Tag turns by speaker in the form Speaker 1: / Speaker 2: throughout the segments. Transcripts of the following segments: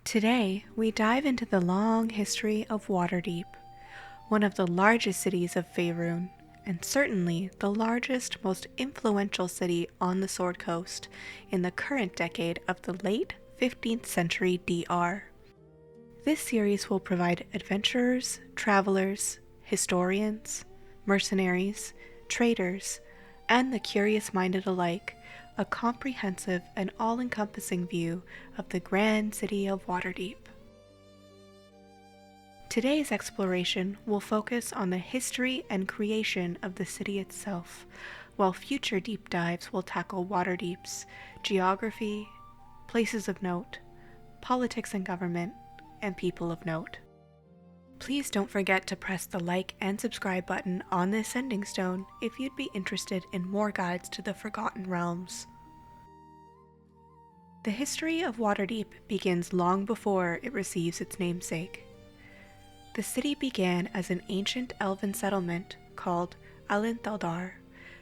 Speaker 1: Today, we dive into the long history of Waterdeep, one of the largest cities of Faerun, and certainly the largest, most influential city on the Sword Coast in the current decade of the late 15th century DR. This series will provide adventurers, travelers, historians, mercenaries, traders, and the curious-minded alike a comprehensive and all-encompassing view of the grand city of Waterdeep. Today's exploration will focus on the history and creation of the city itself, while future deep dives will tackle Waterdeep's geography, places of note, politics and government, and people of note. Please don't forget to press the like and subscribe button on this sending stone if you'd be interested in more guides to the Forgotten Realms. The history of Waterdeep begins long before it receives its namesake. The city began as an ancient elven settlement called Alinthaldar,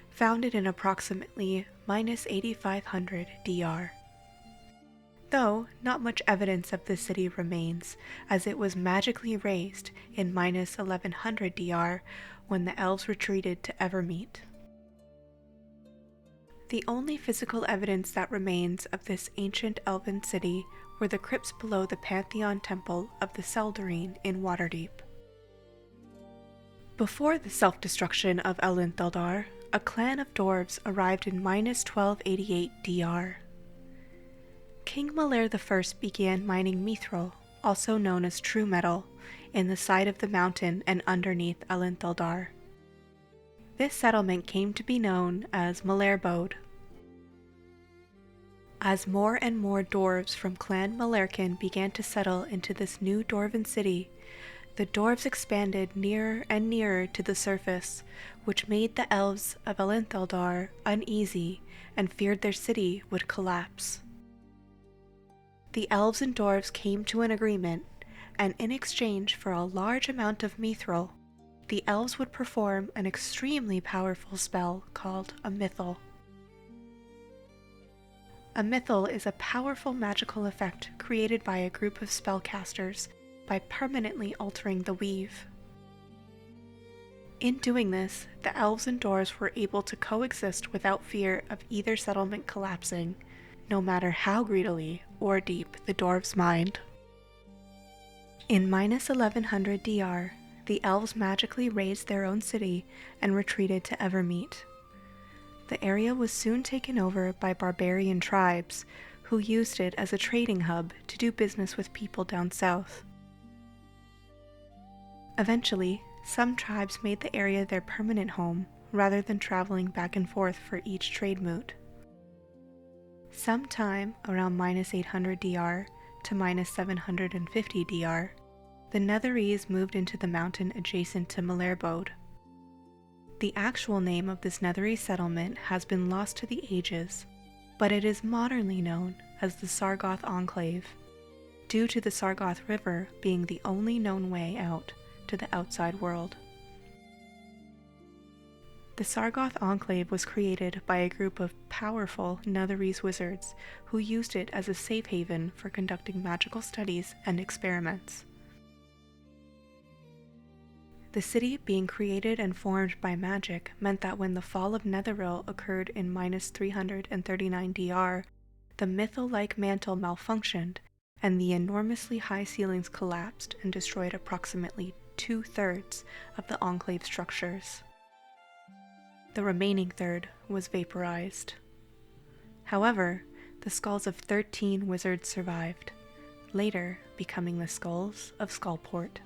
Speaker 1: founded in approximately -8500 DR. Though not much evidence of the city remains, as it was magically razed in -1100 DR when the elves retreated to Evermeet. The only physical evidence that remains of this ancient elven city were the crypts below the Pantheon Temple of the Seldarine in Waterdeep. Before the self-destruction of Alinthaldar, a clan of dwarves arrived in -1288 DR. King Maler I began mining mithril, also known as true metal, in the side of the mountain and underneath Alinthaldar. This settlement came to be known as Malerbode. As more and more dwarves from Clan Malerkin began to settle into this new dwarven city, the dwarves expanded nearer and nearer to the surface, which made the elves of Alinthaldar uneasy and feared their city would collapse. The elves and dwarves came to an agreement, and in exchange for a large amount of mithril, the elves would perform an extremely powerful spell called a mythal. A mythal is a powerful magical effect created by a group of spellcasters by permanently altering the weave. In doing this, the elves and dwarves were able to coexist without fear of either settlement collapsing, no matter how greedily or deep the dwarves' mind. In -1100 DR, the elves magically razed their own city and retreated to Evermeet. The area was soon taken over by barbarian tribes who used it as a trading hub to do business with people down south. Eventually, some tribes made the area their permanent home rather than traveling back and forth for each trade moot. Sometime around -800 DR to -750 DR, the Netherese moved into the mountain adjacent to Malerbode. The actual name of this Netherese settlement has been lost to the ages, but it is modernly known as the Sargoth Enclave, due to the Sargoth River being the only known way out to the outside world. The Sargoth Enclave was created by a group of powerful Netherese wizards who used it as a safe haven for conducting magical studies and experiments. The city being created and formed by magic meant that when the fall of Netheril occurred in -339 DR, the mythal-like mantle malfunctioned, and the enormously high ceilings collapsed and destroyed approximately 2/3 of the Enclave structures. The remaining third was vaporized. However, the skulls of 13 wizards survived, later becoming the skulls of Skullport.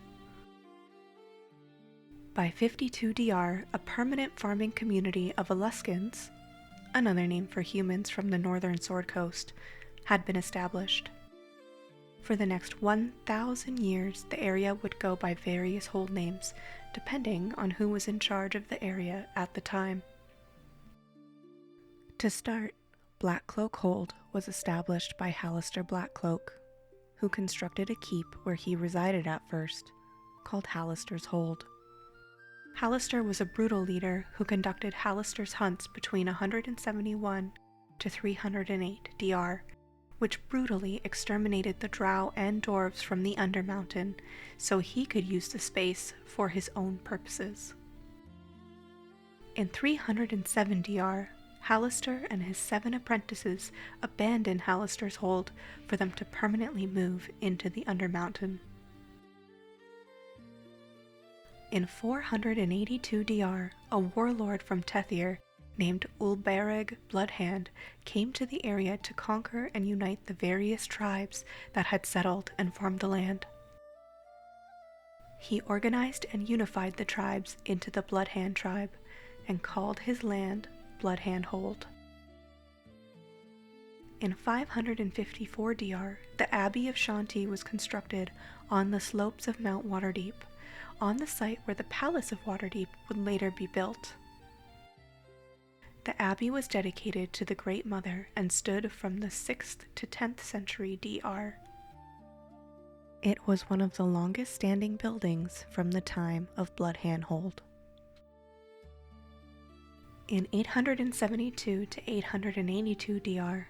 Speaker 1: By 52 DR, a permanent farming community of Aluskins, another name for humans from the northern Sword Coast, had been established. For the next 1,000 years, the area would go by various hold names, depending on who was in charge of the area at the time. To start, Blackcloak Hold was established by Hallister Blackcloak, who constructed a keep where he resided at first, called Hallister's Hold. Hallister was a brutal leader who conducted Hallister's hunts between 171 to 308 DR, which brutally exterminated the drow and dwarves from the Undermountain so he could use the space for his own purposes. In 307 DR, Hallister and his 7 apprentices abandoned Hallister's hold for them to permanently move into the Undermountain. In 482 DR, a warlord from Tethir named Ulbereg Bloodhand came to the area to conquer and unite the various tribes that had settled and farmed the land. He organized and unified the tribes into the Bloodhand tribe and called his land Bloodhand Hold. In 554 DR, the Abbey of Shanti was constructed on the slopes of Mount Waterdeep, on the site where the Palace of Waterdeep would later be built. The abbey was dedicated to the Great Mother and stood from the 6th to 10th century DR. It was one of the longest standing buildings from the time of Bloodhand Hold. In 872 to 882 DR,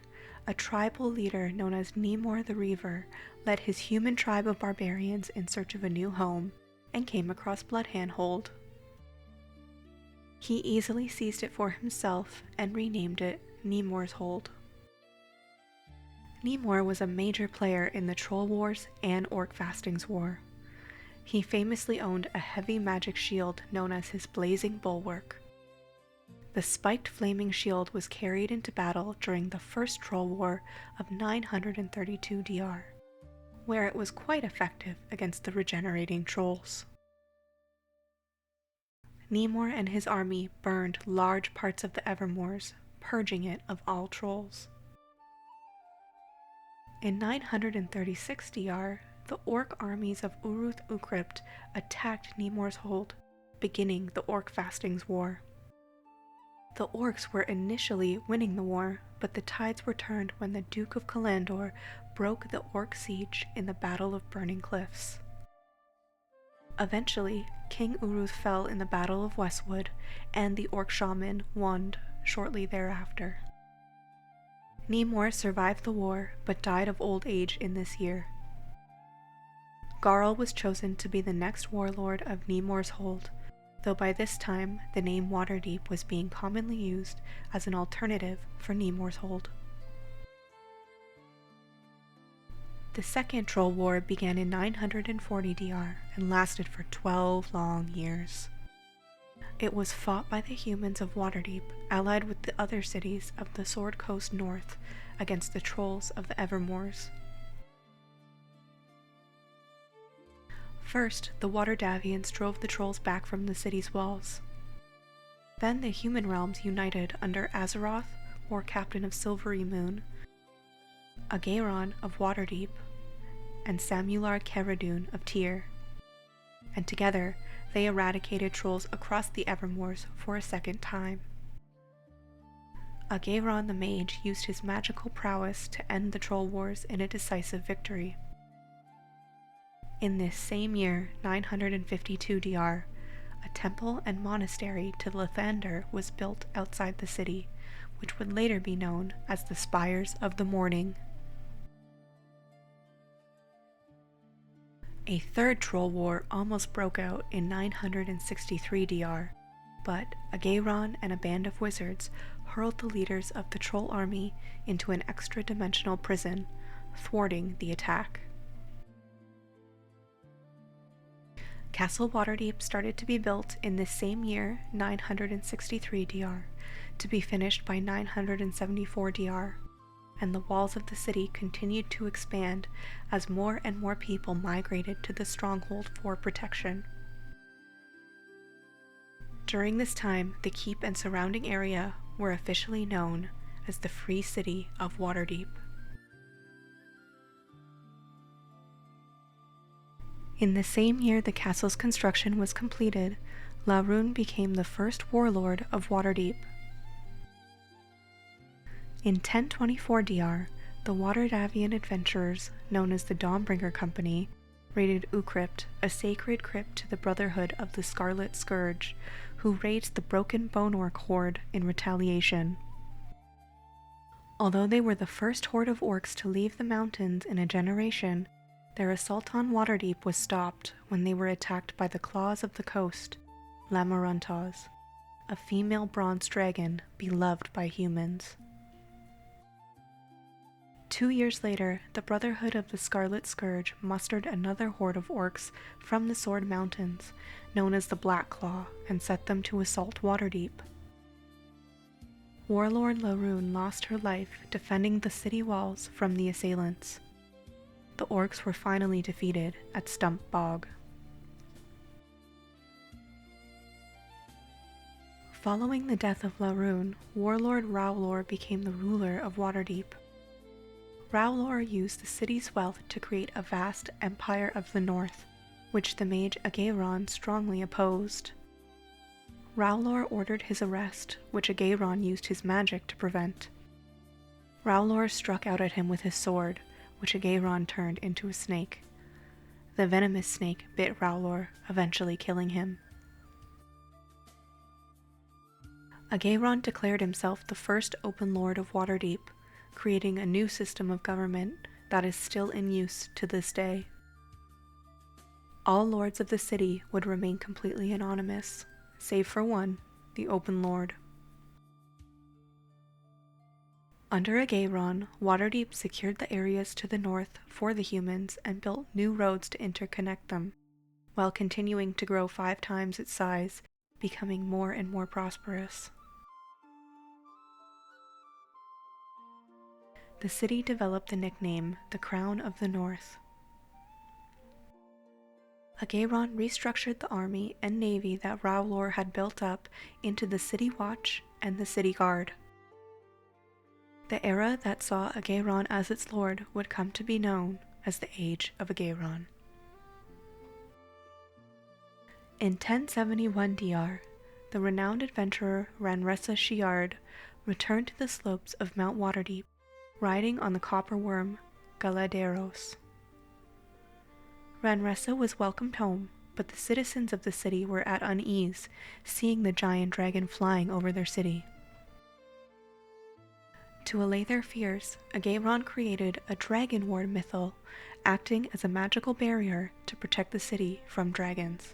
Speaker 1: a tribal leader known as Nemor the Reaver led his human tribe of barbarians in search of a new home and came across Bloodhand Hold. He easily seized it for himself and renamed it Nemor's Hold. Nemor was a major player in the Troll Wars and Orc Fastings War. He famously owned a heavy magic shield known as his Blazing Bulwark. The spiked flaming shield was carried into battle during the First Troll War of 932 DR, where it was quite effective against the regenerating trolls. Nemor and his army burned large parts of the Evermoors, purging it of all trolls. In 936 DR, the Orc armies of Uruth Ukrypt attacked Nemor's Hold, beginning the Orc Fastings War. The Orcs were initially winning the war, but the tides were turned when the Duke of Kalandor broke the Orc siege in the Battle of Burning Cliffs. Eventually, King Uruth fell in the Battle of Westwood, and the Orc shaman won shortly thereafter. Nemor survived the war, but died of old age in this year. Garl was chosen to be the next warlord of Nemor's Hold, though by this time the name Waterdeep was being commonly used as an alternative for Nemor's Hold. The Second Troll War began in 940 DR and lasted for 12 long years. It was fought by the humans of Waterdeep, allied with the other cities of the Sword Coast North, against the trolls of the Evermoors. First, the Waterdavians drove the trolls back from the city's walls. Then the human realms united under Azeroth, War Captain of Silvery Moon, Agairon of Waterdeep, and Samular Caradun of Tyr, and together they eradicated trolls across the Evermoors for a second time. Agairon the Mage used his magical prowess to end the troll wars in a decisive victory. In this same year, 952 DR, a temple and monastery to Lathander was built outside the city, which would later be known as the Spires of the Morning. A third troll war almost broke out in 963 DR, but Agairon and a band of wizards hurled the leaders of the troll army into an extra-dimensional prison, thwarting the attack. Castle Waterdeep started to be built in this same year, 963 DR, to be finished by 974 DR, and the walls of the city continued to expand as more and more people migrated to the stronghold for protection. During this time, the keep and surrounding area were officially known as the Free City of Waterdeep. In the same year the castle's construction was completed, Laurun became the first warlord of Waterdeep. In 1024 DR, the Waterdavian adventurers, known as the Dawnbringer Company, raided Ukrypt, a sacred crypt to the Brotherhood of the Scarlet Scourge, who raised the Broken Bone Orc horde in retaliation. Although they were the first horde of orcs to leave the mountains in a generation, their assault on Waterdeep was stopped when they were attacked by the Claws of the Coast, Lamaruntas, a female bronze dragon beloved by humans. 2 years later, the Brotherhood of the Scarlet Scourge mustered another horde of orcs from the Sword Mountains, known as the Black Claw, and set them to assault Waterdeep. Warlord Laroon lost her life defending the city walls from the assailants. The orcs were finally defeated at Stump Bog. Following the death of Laroon, Warlord Rowlor became the ruler of Waterdeep. Rowlor used the city's wealth to create a vast empire of the north, which the mage Agairon strongly opposed. Rowlor ordered his arrest, which Agairon used his magic to prevent. Rowlor struck out at him with his sword, which Agairon turned into a snake. The venomous snake bit Rowlor, eventually killing him. Agairon declared himself the first open lord of Waterdeep, creating a new system of government that is still in use to this day. All lords of the city would remain completely anonymous, save for one, the Open Lord. Under Agairon, Waterdeep secured the areas to the north for the humans and built new roads to interconnect them, while continuing to grow 5 times its size, becoming more and more prosperous. The city developed the nickname the Crown of the North. Agairon restructured the army and navy that Rowlor had built up into the City Watch and the City Guard. The era that saw Agairon as its lord would come to be known as the Age of Agairon. In 1071 DR, the renowned adventurer Ranresa Shiard returned to the slopes of Mount Waterdeep, riding on the copper worm Galaderos. Ranresa was welcomed home, but the citizens of the city were at unease, seeing the giant dragon flying over their city. To allay their fears, Agairon created a dragon ward mythal, acting as a magical barrier to protect the city from dragons.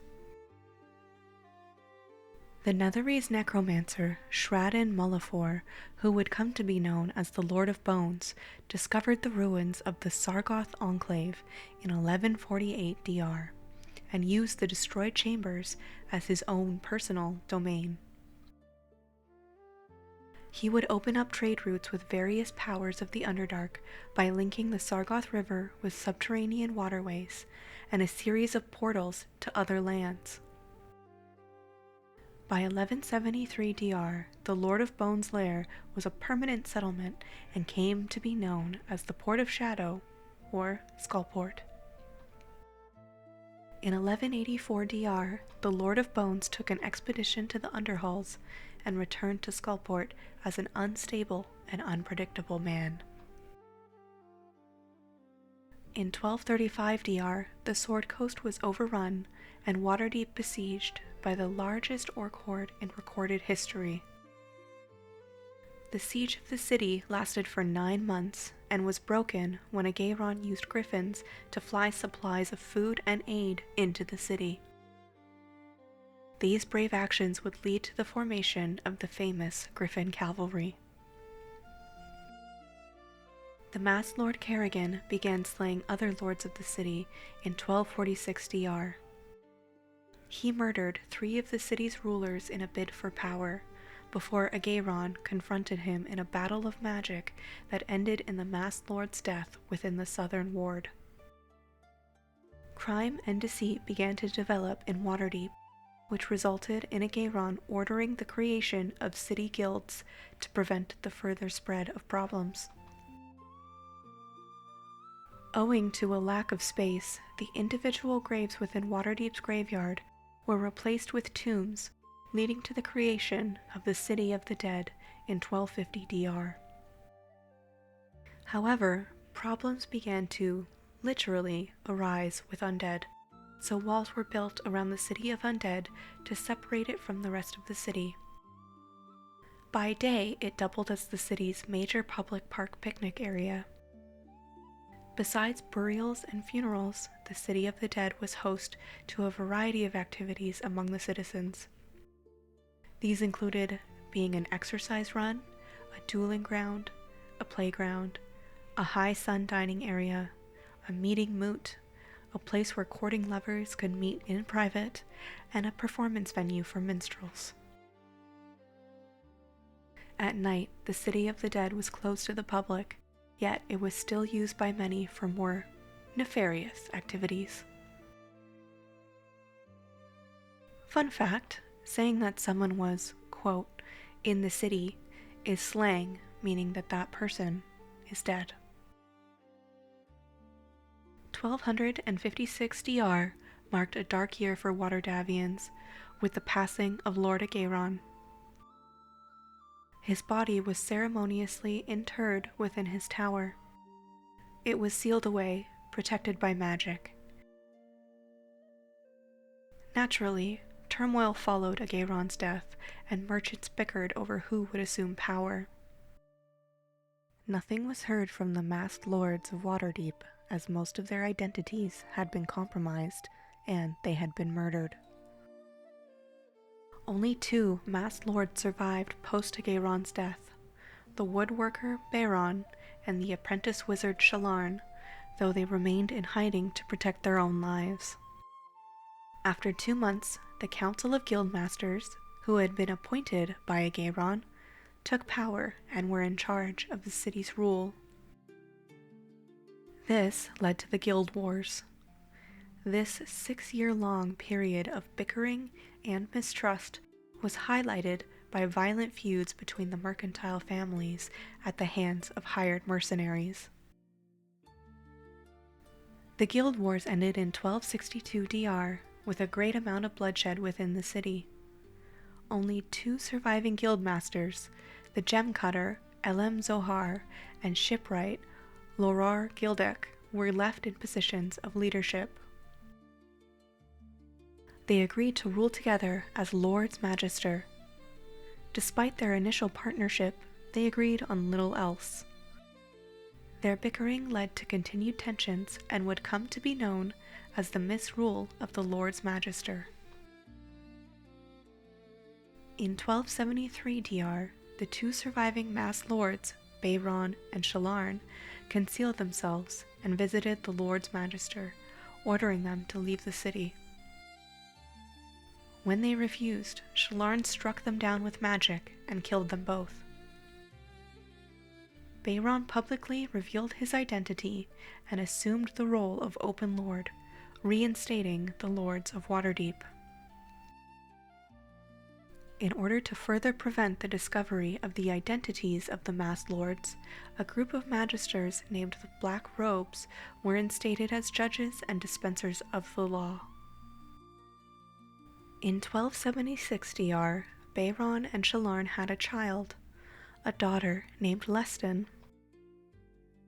Speaker 1: The Netherese necromancer Shradin Mullafor, who would come to be known as the Lord of Bones, discovered the ruins of the Sargoth Enclave in 1148 DR, and used the destroyed chambers as his own personal domain. He would open up trade routes with various powers of the Underdark by linking the Sargoth River with subterranean waterways and a series of portals to other lands. By 1173 DR, the Lord of Bones' lair was a permanent settlement and came to be known as the Port of Shadow, or Skullport. In 1184 DR, the Lord of Bones took an expedition to the Underhalls and returned to Skullport as an unstable and unpredictable man. In 1235 DR, the Sword Coast was overrun and Waterdeep besieged by the largest orc horde in recorded history. The siege of the city lasted for 9 months and was broken when Agairon used griffins to fly supplies of food and aid into the city. These brave actions would lead to the formation of the famous Griffin Cavalry. The masked Lord Kerrigan began slaying other lords of the city in 1246 DR. He murdered 3 of the city's rulers in a bid for power, before Agairon confronted him in a battle of magic that ended in the masked lord's death within the southern ward. Crime and deceit began to develop in Waterdeep, which resulted in Agairon ordering the creation of city guilds to prevent the further spread of problems. Owing to a lack of space, the individual graves within Waterdeep's graveyard were replaced with tombs, leading to the creation of the City of the Dead in 1250 DR. However, problems began to, literally, arise with undead, so walls were built around the City of Undead to separate it from the rest of the city. By day, it doubled as the city's major public park picnic area. Besides burials and funerals, the City of the Dead was host to a variety of activities among the citizens. These included being an exercise run, a dueling ground, a playground, a high sun dining area, a meeting moot, a place where courting lovers could meet in private, and a performance venue for minstrels. At night, the City of the Dead was closed to the public, yet it was still used by many for more nefarious activities. Fun fact, saying that someone was, quote, in the city is slang, meaning that that person is dead. 1256 DR marked a dark year for Waterdavians, with the passing of Lord Agairon. His body was ceremoniously interred within his tower. It was sealed away, protected by magic. Naturally, turmoil followed Agairon's death, and merchants bickered over who would assume power. Nothing was heard from the masked lords of Waterdeep, as most of their identities had been compromised, and they had been murdered. Only 2 masked lords survived post-Agairon's death, the woodworker Bayron and the apprentice wizard Shalarn, though they remained in hiding to protect their own lives. After 2 months, the Council of Guildmasters, who had been appointed by Agairon, took power and were in charge of the city's rule. This led to the Guild Wars. This 6-year-long period of bickering and mistrust was highlighted by violent feuds between the mercantile families at the hands of hired mercenaries. The Guild Wars ended in 1262 DR with a great amount of bloodshed within the city. Only 2 surviving guildmasters, the gem cutter Elem Zohar and shipwright Lorar Gildek, were left in positions of leadership. They agreed to rule together as Lords Magister. Despite their initial partnership, they agreed on little else. Their bickering led to continued tensions and would come to be known as the misrule of the Lords Magister. In 1273 DR, the 2 surviving masked lords, Bayron and Shalarn, concealed themselves and visited the Lords Magister, ordering them to leave the city. When they refused, Shalarn struck them down with magic and killed them both. Bayron publicly revealed his identity and assumed the role of Open Lord, reinstating the Lords of Waterdeep. In order to further prevent the discovery of the identities of the masked lords, a group of magisters named the Black Robes were instated as judges and dispensers of the law. In 1276 DR, Bayron and Shalarn had a child, a daughter named Lestin.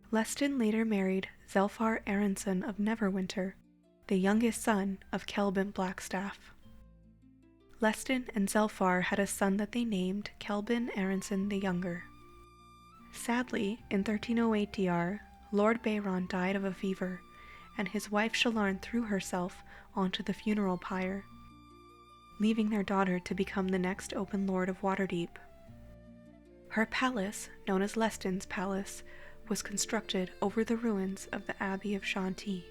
Speaker 1: Lestin later married Zelfar Aronson of Neverwinter, the youngest son of Kelbin Blackstaff. Lestin and Zelfar had a son that they named Kelbin Aronson the Younger. Sadly, in 1308 DR, Lord Bayron died of a fever, and his wife Shalarn threw herself onto the funeral pyre, leaving their daughter to become the next Open Lord of Waterdeep. Her palace, known as Lestin's Palace, was constructed over the ruins of the Abbey of Chantilly.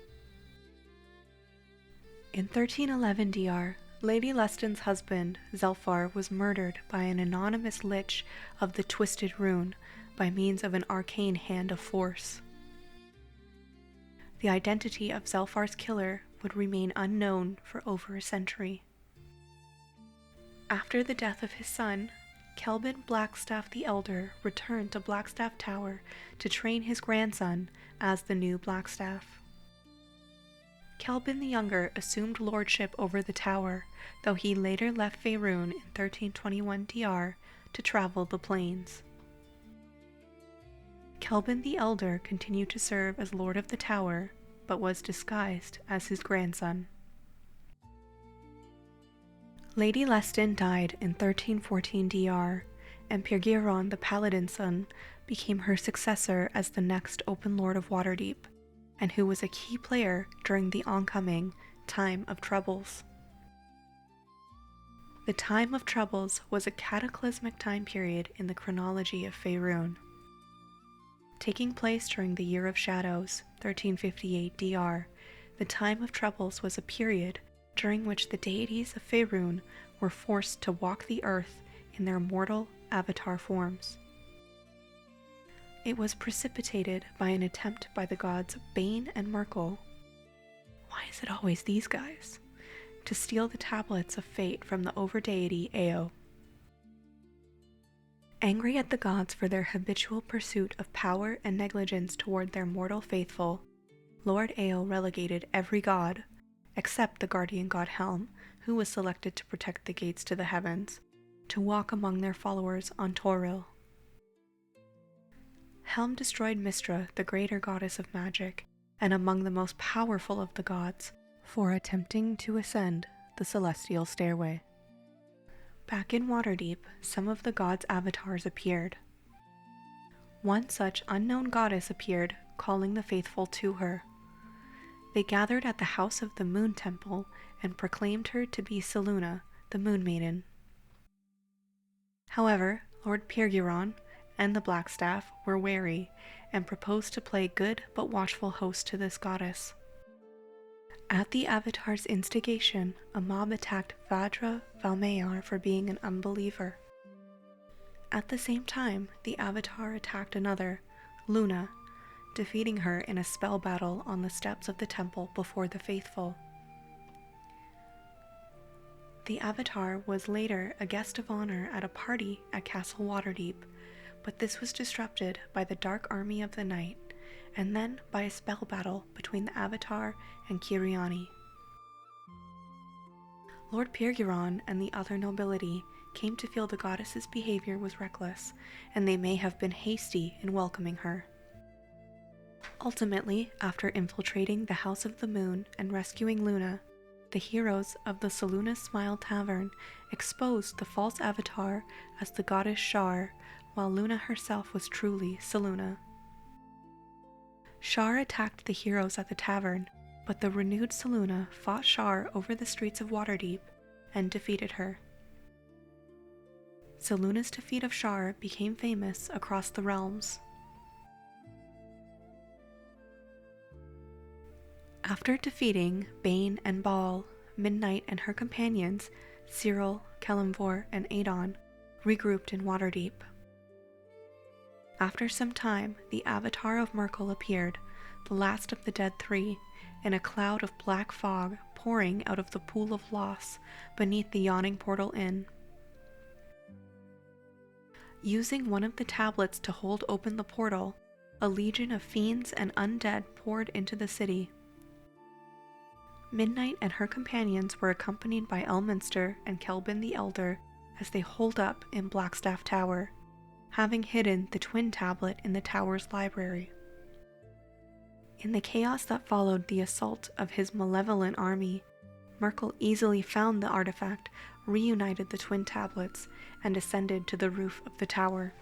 Speaker 1: In 1311 DR, Lady Lestin's husband, Zelfar, was murdered by an anonymous lich of the Twisted Rune by means of an arcane hand of force. The identity of Zelfar's killer would remain unknown for over a century. After the death of his son, Kelbin Blackstaff the Elder returned to Blackstaff Tower to train his grandson as the new Blackstaff. Kelbin the Younger assumed lordship over the tower, though he later left Faerun in 1321 DR to travel the plains. Kelbin the Elder continued to serve as Lord of the Tower, but was disguised as his grandson. Lady Lestin died in 1314 DR, and Pirgiron, the Paladin's son, became her successor as the next Open Lord of Waterdeep, and who was a key player during the oncoming Time of Troubles. The Time of Troubles was a cataclysmic time period in the chronology of Faerun. Taking place during the Year of Shadows, 1358 DR, the Time of Troubles was a period during which the deities of Faerun were forced to walk the earth in their mortal avatar forms. It was precipitated by an attempt by the gods Bane and Merkel. Why is it always these guys? To steal the tablets of fate from the overdeity Eo. Angry at the gods for their habitual pursuit of power and negligence toward their mortal faithful, Lord Eo relegated every god, except the guardian god Helm, who was selected to protect the gates to the heavens, to walk among their followers on Toril. Helm destroyed Mystra, the greater goddess of magic, and among the most powerful of the gods, for attempting to ascend the celestial stairway. Back in Waterdeep, some of the gods' avatars appeared. One such unknown goddess appeared, calling the faithful to her. They gathered at the house of the Moon Temple and proclaimed her to be Selûne, the Moon Maiden. However, Lord Pirgiron and the Blackstaff were wary and proposed to play good but watchful host to this goddess. At the Avatar's instigation, a mob attacked Vadra Valmayar for being an unbeliever. At the same time, the Avatar attacked another, Luna, defeating her in a spell battle on the steps of the temple before the faithful. The Avatar was later a guest of honor at a party at Castle Waterdeep, but this was disrupted by the Dark Army of the Night, and then by a spell battle between the Avatar and Kiriani. Lord Pirgiron and the other nobility came to feel the goddess's behavior was reckless, and they may have been hasty in welcoming her. Ultimately, after infiltrating the House of the Moon and rescuing Luna, the heroes of the Selûne Smile Tavern exposed the false avatar as the goddess Shar, while Luna herself was truly Selûne. Shar attacked the heroes at the tavern, but the renewed Selûne fought Shar over the streets of Waterdeep and defeated her. Selûne's defeat of Shar became famous across the realms. After defeating Bane and Baal, Midnight and her companions, Cyril, Kelemvor, and Adon, regrouped in Waterdeep. After some time, the Avatar of Merkel appeared, the last of the Dead Three, in a cloud of black fog pouring out of the Pool of Loss beneath the yawning Portal Inn. Using one of the tablets to hold open the portal, a legion of fiends and undead poured into the city. Midnight and her companions were accompanied by Elminster and Kelbin the Elder as they holed up in Blackstaff Tower, having hidden the twin tablet in the tower's library. In the chaos that followed the assault of his malevolent army, Merkel easily found the artifact, reunited the twin tablets, and ascended to the roof of the tower.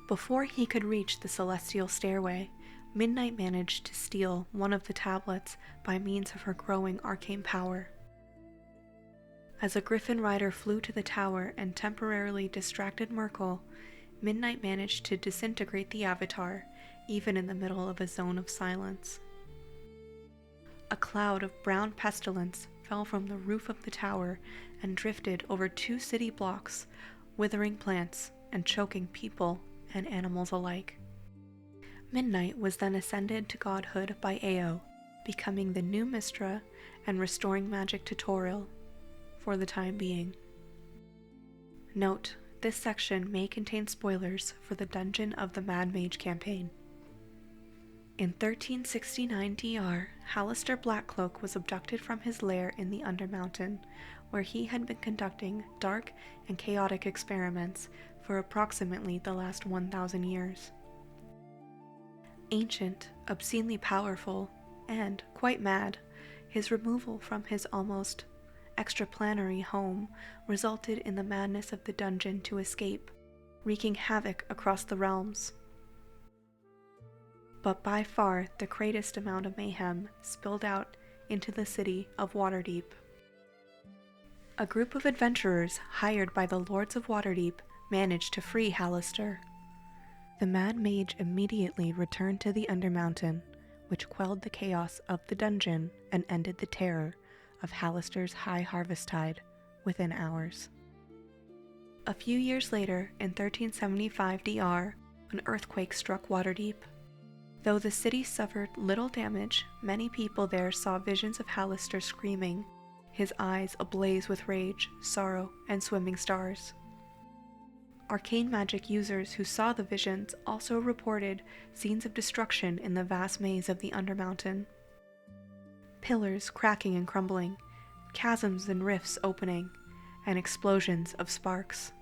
Speaker 1: Before he could reach the celestial stairway, Midnight managed to steal one of the tablets by means of her growing arcane power. As a griffin rider flew to the tower and temporarily distracted Merkel, Midnight managed to disintegrate the Avatar, even in the middle of a zone of silence. A cloud of brown pestilence fell from the roof of the tower and drifted over 2 city blocks, withering plants and choking people and animals alike. Midnight was then ascended to godhood by Eo, becoming the new Mystra and restoring magic to Toril, for the time being. Note, this section may contain spoilers for the Dungeon of the Mad Mage campaign. In 1369 DR, Hallister Blackcloak was abducted from his lair in the Undermountain, where he had been conducting dark and chaotic experiments for approximately the last 1,000 years. Ancient, obscenely powerful, and quite mad, his removal from his almost extraplanetary home resulted in the madness of the dungeon to escape, wreaking havoc across the realms. But by far the greatest amount of mayhem spilled out into the city of Waterdeep. A group of adventurers hired by the Lords of Waterdeep managed to free Hallister. The Mad Mage immediately returned to the Undermountain, which quelled the chaos of the dungeon and ended the terror of Hallister's high harvesttide within hours. A few years later, in 1375 DR, an earthquake struck Waterdeep. Though the city suffered little damage, many people there saw visions of Hallister screaming, his eyes ablaze with rage, sorrow, and swimming stars. Arcane magic users who saw the visions also reported scenes of destruction in the vast maze of the Undermountain. Pillars cracking and crumbling, chasms and rifts opening, and explosions of sparks.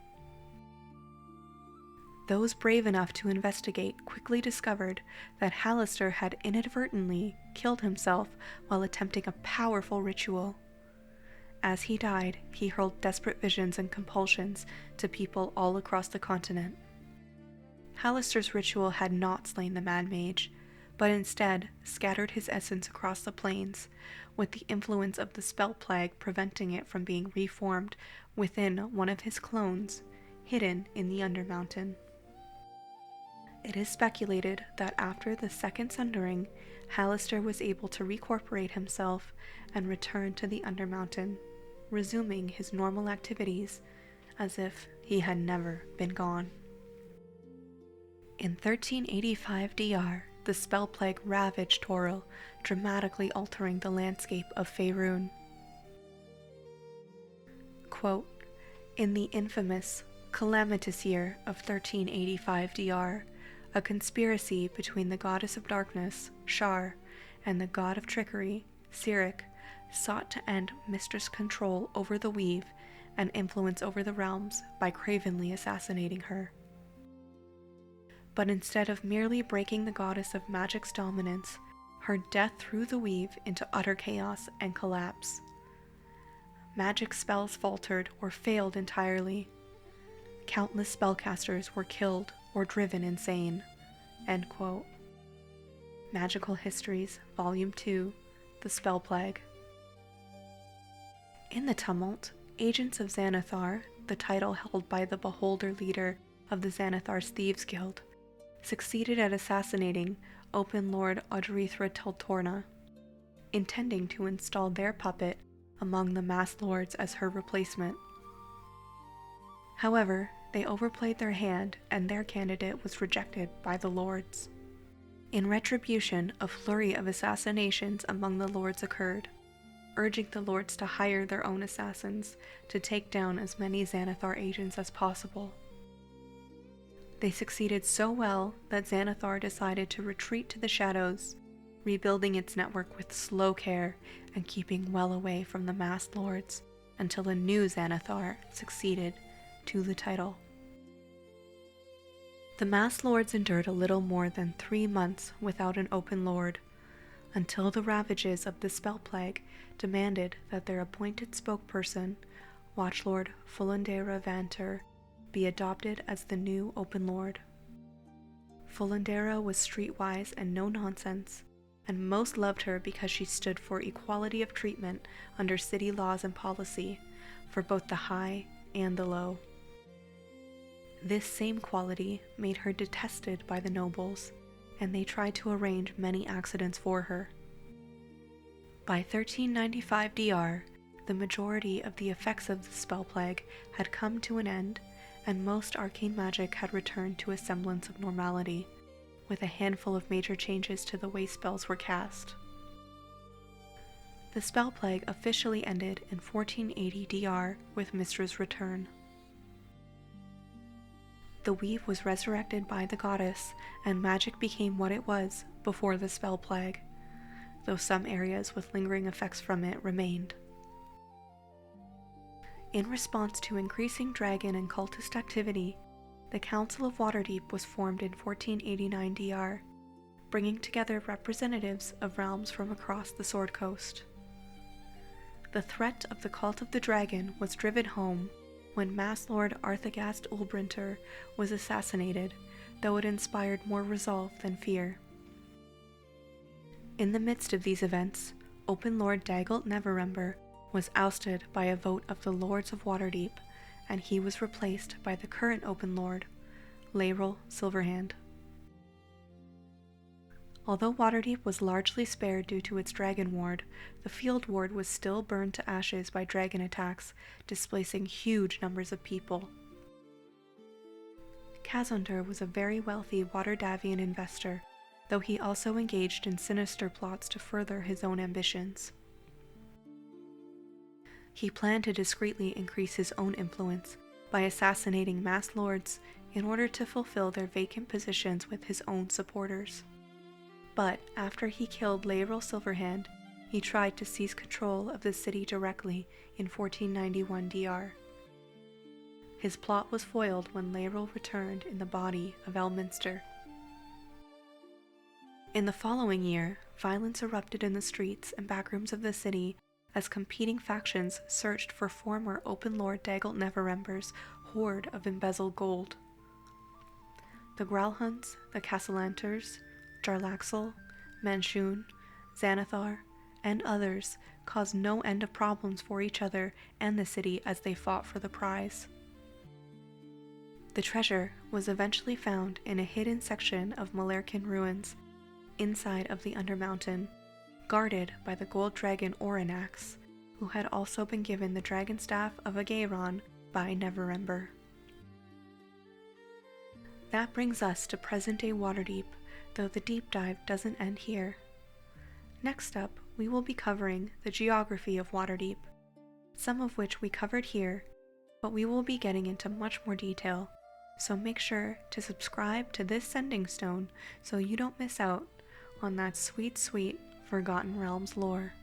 Speaker 1: Those brave enough to investigate quickly discovered that Hallister had inadvertently killed himself while attempting a powerful ritual. As he died, he hurled desperate visions and compulsions to people all across the continent. Hallister's ritual had not slain the Mad Mage, but instead scattered his essence across the plains, with the influence of the spell plague preventing it from being reformed within one of his clones, hidden in the Undermountain. It is speculated that after the Second Sundering, Hallister was able to recorporate himself and return to the Undermountain, resuming his normal activities as if he had never been gone. In 1385 DR, the spell plague ravaged Toril, dramatically altering the landscape of Faerun. Quote, in the infamous, calamitous year of 1385 DR, a conspiracy between the goddess of darkness, Shar, and the god of trickery, Cyric, sought to end Mistress' control over the weave and influence over the realms by cravenly assassinating her. But instead of merely breaking the goddess of magic's dominance, her death threw the weave into utter chaos and collapse. Magic spells faltered or failed entirely. Countless spellcasters were killed or driven insane. End quote. Magical Histories, Volume 2, The Spell Plague. In the tumult, agents of Xanathar, the title held by the beholder leader of the Xanathar's Thieves Guild, succeeded at assassinating Open Lord Audrithra Teltorna, intending to install their puppet among the Masked Lords as her replacement. However, they overplayed their hand and their candidate was rejected by the Lords. In retribution, a flurry of assassinations among the Lords occurred, urging the Lords to hire their own assassins to take down as many Xanathar agents as possible. They succeeded so well that Xanathar decided to retreat to the shadows, rebuilding its network with slow care and keeping well away from the Masked Lords until a new Xanathar succeeded to the title. The Masked Lords endured a little more than 3 months without an Open Lord, until the ravages of the spell plague demanded that their appointed spokesperson, Watchlord Fullandera Vanter, be adopted as the new Open Lord. Fullandera was streetwise and no-nonsense, and most loved her because she stood for equality of treatment under city laws and policy, for both the high and the low. This same quality made her detested by the nobles, and they tried to arrange many accidents for her. By 1395 DR, the majority of the effects of the spell plague had come to an end, and most arcane magic had returned to a semblance of normality, with a handful of major changes to the way spells were cast. The spell plague officially ended in 1480 DR with Mystra's return. The weave was resurrected by the goddess, and magic became what it was before the spell plague, though some areas with lingering effects from it remained. In response to increasing dragon and cultist activity, the Council of Waterdeep was formed in 1489 DR, bringing together representatives of realms from across the Sword Coast. The threat of the Cult of the Dragon was driven home when Mass Lord Arthagast Ulbrinter was assassinated, though it inspired more resolve than fear. In the midst of these events, Open Lord Daggelt Neverember was ousted by a vote of the Lords of Waterdeep, and he was replaced by the current Open Lord, Laeral Silverhand. Although Waterdeep was largely spared due to its dragon ward, the field ward was still burned to ashes by dragon attacks, displacing huge numbers of people. Kazondur was a very wealthy Waterdavian investor, though he also engaged in sinister plots to further his own ambitions. He planned to discreetly increase his own influence by assassinating mass lords in order to fulfill their vacant positions with his own supporters. But after he killed Laeral Silverhand, he tried to seize control of the city directly in 1491 DR. His plot was foiled when Laeral returned in the body of Elminster. In the following year, violence erupted in the streets and backrooms of the city as competing factions searched for former Open Lord Daggelt Neverember's hoard of embezzled gold. The Growlhunts, the Castellanters, Jarlaxle, Manchun, Xanathar, and others caused no end of problems for each other and the city as they fought for the prize. The treasure was eventually found in a hidden section of Malerkin ruins, inside of the Undermountain, guarded by the gold dragon Oranax, who had also been given the dragon staff of Agairon by Neverember. That brings us to present-day Waterdeep, though the deep dive doesn't end here. Next up, we will be covering the geography of Waterdeep, some of which we covered here, but we will be getting into much more detail, so make sure to subscribe to this sending stone so you don't miss out on that sweet, sweet Forgotten Realms lore.